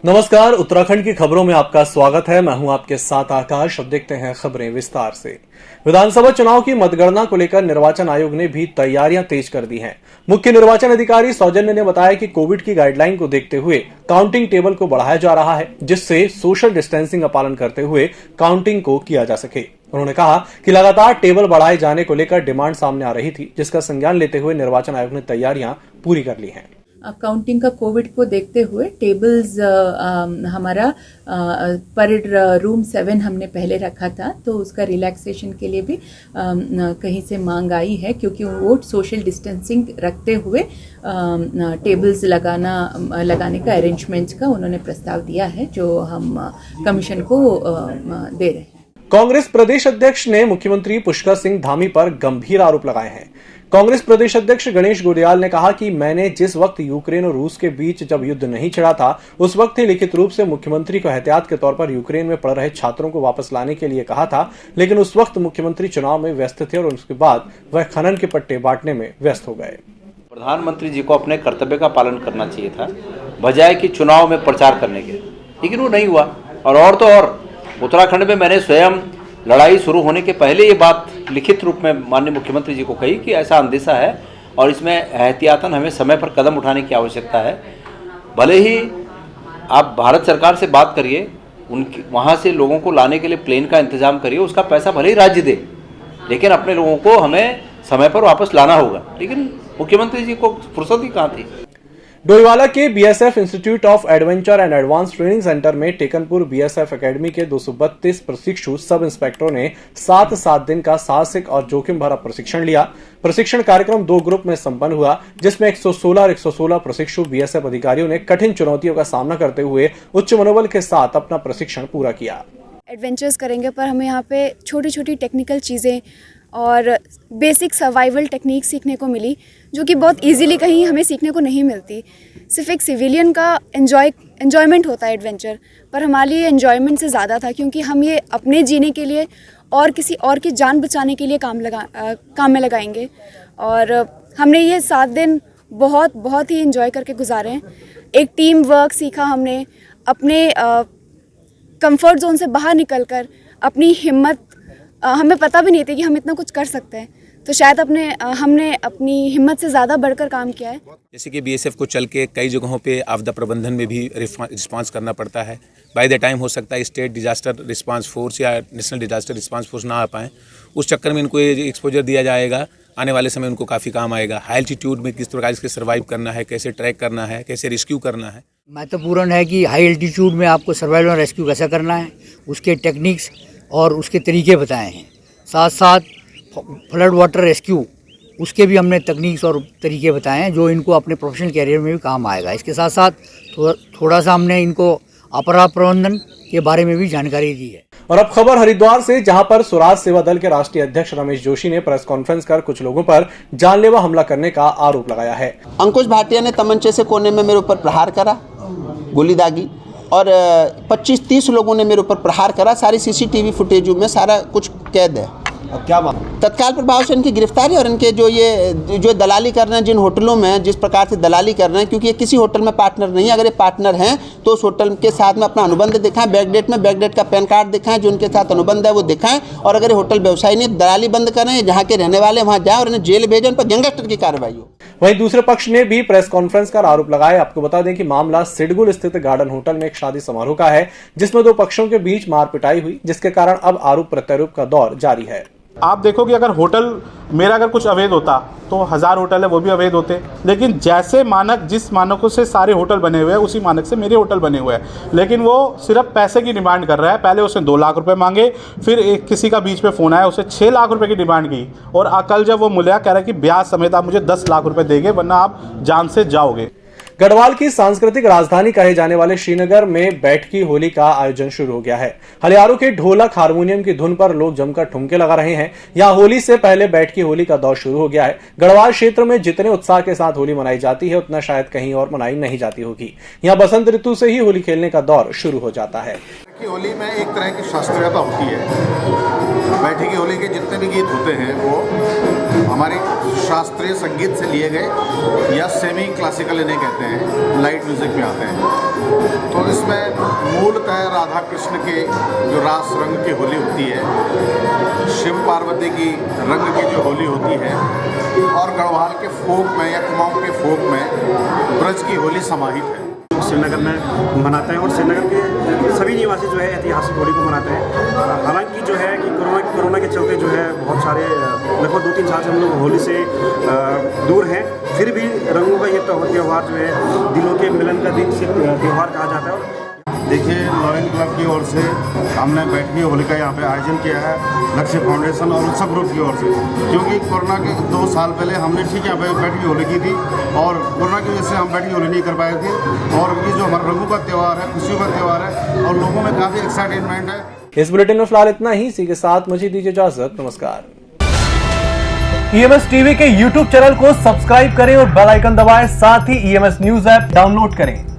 नमस्कार, उत्तराखंड की खबरों में आपका स्वागत है। मैं हूं आपके साथ आकाश। अब देखते हैं खबरें विस्तार से। विधानसभा चुनाव की मतगणना को लेकर निर्वाचन आयोग ने भी तैयारियां तेज कर दी हैं। मुख्य निर्वाचन अधिकारी सौजन्य ने बताया कि कोविड की गाइडलाइन को देखते हुए काउंटिंग टेबल को बढ़ाया जा रहा है, जिससे सोशल डिस्टेंसिंग का पालन करते हुए काउंटिंग को किया जा सके। उन्होंने कहा कि लगातार टेबल बढ़ाए जाने को लेकर डिमांड सामने आ रही थी, जिसका संज्ञान लेते हुए निर्वाचन आयोग ने तैयारियां पूरी कर ली हैं। काउंटिंग का कोविड को देखते हुए टेबल्स हमारा पर रूम 7 हमने पहले रखा था, तो उसका रिलैक्सेशन के लिए भी कहीं से मांग आई है, क्योंकि वो सोशल डिस्टेंसिंग रखते हुए टेबल्स लगाने का अरेंजमेंट्स का उन्होंने प्रस्ताव दिया है, जो हम कमीशन को दे रहे हैं। कांग्रेस प्रदेश अध्यक्ष ने मुख्यमंत्री पुष्कर सिंह धामी पर गंभीर आरोप लगाए हैं। कांग्रेस प्रदेश अध्यक्ष गणेश गोडियाल ने कहा कि मैंने जिस वक्त यूक्रेन और रूस के बीच जब युद्ध नहीं छिड़ा था, उस वक्त ही लिखित रूप से मुख्यमंत्री को एहतियात के तौर पर यूक्रेन में पढ़ रहे छात्रों को वापस लाने के लिए कहा था, लेकिन उस वक्त मुख्यमंत्री चुनाव में व्यस्त थे और उसके बाद वह खनन के पट्टे बांटने में व्यस्त हो गए। प्रधानमंत्री जी को अपने कर्तव्य का पालन करना चाहिए था, बजाय कि चुनाव में प्रचार करने के, लेकिन वो नहीं हुआ। और तो और उत्तराखंड में मैंने स्वयं लड़ाई शुरू होने के पहले ये बात लिखित रूप में माननीय मुख्यमंत्री जी को कही कि ऐसा अंदेशा है और इसमें एहतियातन हमें समय पर कदम उठाने की आवश्यकता है। भले ही आप भारत सरकार से बात करिए, उनकी वहाँ से लोगों को लाने के लिए प्लेन का इंतजाम करिए, उसका पैसा भले ही राज्य दे, लेकिन अपने लोगों को हमें समय पर वापस लाना होगा। लेकिन मुख्यमंत्री जी को फुर्सत ही कहाँ थी। डोईवाला के BSF institute of adventure and advance training centre में टेकनपुर बीएसएफ एकेडमी के 232 प्रशिक्षु सब इंस्पेक्टरों ने 7 दिन का साहसिक और जोखिम भरा प्रशिक्षण लिया। प्रशिक्षण कार्यक्रम 2 ग्रुप में संपन्न हुआ, जिसमें 116 और 116 प्रशिक्षु बीएसएफ अधिकारियों ने कठिन चुनौतियों का सामना करते हुए उच्च मनोबल के साथ अपना प्रशिक्षण पूरा किया। एडवेंचर्स करेंगे, पर हमें यहाँ पे छोटी छोटी टेक्निकल चीज़ें और बेसिक सर्वाइवल टेक्निक सीखने को मिली, जो कि बहुत इजीली कहीं हमें सीखने को नहीं मिलती। सिर्फ एक सिविलियन का एन्जॉयमेंट होता है एडवेंचर, पर हमारे लिए एन्जॉयमेंट से ज़्यादा था, क्योंकि हम ये अपने जीने के लिए और किसी और की जान बचाने के लिए काम में लगाएंगे। और हमने ये 7 दिन बहुत ही एंजॉय करके गुजारे हैं। एक टीम वर्क सीखा हमने, अपने कंफर्ट जोन से बाहर निकलकर अपनी हिम्मत, हमें पता भी नहीं था कि हम इतना कुछ कर सकते हैं, तो शायद हमने अपनी हिम्मत से ज़्यादा बढ़कर काम किया है। जैसे कि बीएसएफ को चल के कई जगहों पे आपदा प्रबंधन में भी रिस्पांस करना पड़ता है। बाय द टाइम हो सकता है स्टेट डिजास्टर रिस्पांस फोर्स या नेशनल डिजास्टर रिस्पांस फोर्स ना आ पाएँ, उस चक्कर में इनको ये एक्सपोजर दिया जाएगा। आने वाले समय उनको काफ़ी काम आएगा। हाई एल्टीट्यूड में किस प्रकार से सर्वाइव करना है, कैसे ट्रैक करना है, कैसे रेस्क्यू करना है। महत्वपूर्ण है कि हाई एल्टीट्यूड में आपको सर्वाइवल और रेस्क्यू कैसा करना है, उसके टेक्निक्स और उसके तरीके बताए हैं। साथ साथ फ्लड वाटर रेस्क्यू, उसके भी हमने तकनीक्स और तरीके बताए हैं, जो इनको अपने प्रोफेशनल कैरियर में भी काम आएगा। इसके साथ साथ थोड़ा सा हमने इनको अपराध प्रबंधन के बारे में भी जानकारी दी है। और अब खबर हरिद्वार से, जहां पर स्वराज सेवा दल के राष्ट्रीय अध्यक्ष रमेश जोशी ने प्रेस कॉन्फ्रेंस कर कुछ लोगों पर जानलेवा हमला करने का आरोप लगाया है। अंकुश भाटिया ने तमंचे से कोने में मेरे ऊपर प्रहार करा, गोली दागी, और 25-30 लोगों ने मेरे ऊपर प्रहार करा। सारी सीसीटीवी फुटेज में सारा कुछ कैद है। अब क्या मांग? तत्काल प्रभाव से इनकी गिरफ्तारी और इनके जो दलाली कर रहे हैं, जिन होटलों में जिस प्रकार से दलाली कर रहे हैं, क्योंकि ये किसी होटल में पार्टनर नहीं है। अगर ये पार्टनर हैं तो उस होटल के साथ में अपना अनुबंध दिखाएं, बैकडेट का पैन कार्ड दिखाएं, जो उनके साथ अनुबंध है वो दिखाएं। और अगर ये होटल व्यवसायी नहीं, दलाली बंद करें, जहाँ के रहने वाले वहाँ जाएं और इन्हें जेल भेजें, उन पर गैंगस्टर की कार्रवाई हो। वहीं दूसरे पक्ष ने भी प्रेस कॉन्फ्रेंस कर आरोप लगाए। आपको बता दें कि मामला सिडगुल स्थित गार्डन होटल में एक शादी समारोह का है, जिसमें 2 पक्षों के बीच मार पिटाई हुई, जिसके कारण अब आरोप प्रत्यारोप का दौर जारी है। आप देखो कि अगर होटल मेरा अगर कुछ अवैध होता तो 1000 होटल है वो भी अवैध होते, लेकिन जैसे मानक, जिस मानकों से सारे होटल बने हुए हैं, उसी मानक से मेरे होटल बने हुए हैं। लेकिन वो सिर्फ पैसे की डिमांड कर रहा है। पहले उसने 2 लाख रुपए मांगे, फिर किसी का बीच में फ़ोन आया, उसे 6 लाख रुपए की डिमांड की, और कल जब वो मिला, कह रहा है कि ब्याज समेत आप मुझे 10 लाख रुपए देंगे, वरना आप जान से जाओगे। गढ़वाल की सांस्कृतिक राजधानी कहे जाने वाले श्रीनगर में बैठकी होली का आयोजन शुरू हो गया है। हलियारों के ढोलक, हारमोनियम की धुन पर लोग जमकर ठुमके लगा रहे हैं। यहाँ होली से पहले बैठकी होली का दौर शुरू हो गया है। गढ़वाल क्षेत्र में जितने उत्साह के साथ होली मनाई जाती है, उतना शायद कहीं और मनाई नहीं जाती होगी। यहाँ बसंत ऋतु से ही होली खेलने का दौर शुरू हो जाता है। होली में एक तरह की शास्त्रीयता होती है। बैठकी होली के जितने भी गीत होते हैं वो हमारे शास्त्रीय संगीत से लिए गए या सेमी क्लासिकल इन्हें कहते हैं, लाइट म्यूजिक में आते हैं। तो इसमें मूलतः राधा कृष्ण के जो रास रंग की होली होती है, शिव पार्वती की रंग की जो होली होती है, और गढ़वाल के फोक में या कुमाऊं के फोक में ब्रज की होली समाहित है। श्रीनगर में मनाते हैं और श्रीनगर के सभी निवासी जो है ऐतिहासिक होली को मनाते हैं। हालांकि जो है कि कोरोना के चलते जो है बहुत सारे लगभग 2-3 साल से हम लोग होली से दूर हैं, फिर भी रंगों का ये त्यौहार जो है दिलों के मिलन का दिन से त्यौहार कहा जाता है। देखिए, लॉयन क्लब की ओर से हमने बैठकी होली का यहाँ पे आयोजन किया है, लक्ष्य फाउंडेशन और उत्सव ग्रुप की ओर से, क्योंकि कोरोना के 2 साल पहले हमने ठीक यहाँ पे बैठकी होली की थी और कोरोना की वजह से हम बैठकी होली नहीं कर पाए थे। और ये जो हमारा रंगों का त्यौहार है, खुशियों का त्यौहार है और लोगों में काफ़ी एक्साइटमेंट है। इस बुलेटिन में फिलहाल इतना ही। इसी के साथ मुझे दीजिए इजाजत। नमस्कार। EMS टीवी के YouTube चैनल को सब्सक्राइब करें और बेल आइकन दबाएं। साथ ही EMS न्यूज ऐप डाउनलोड करें।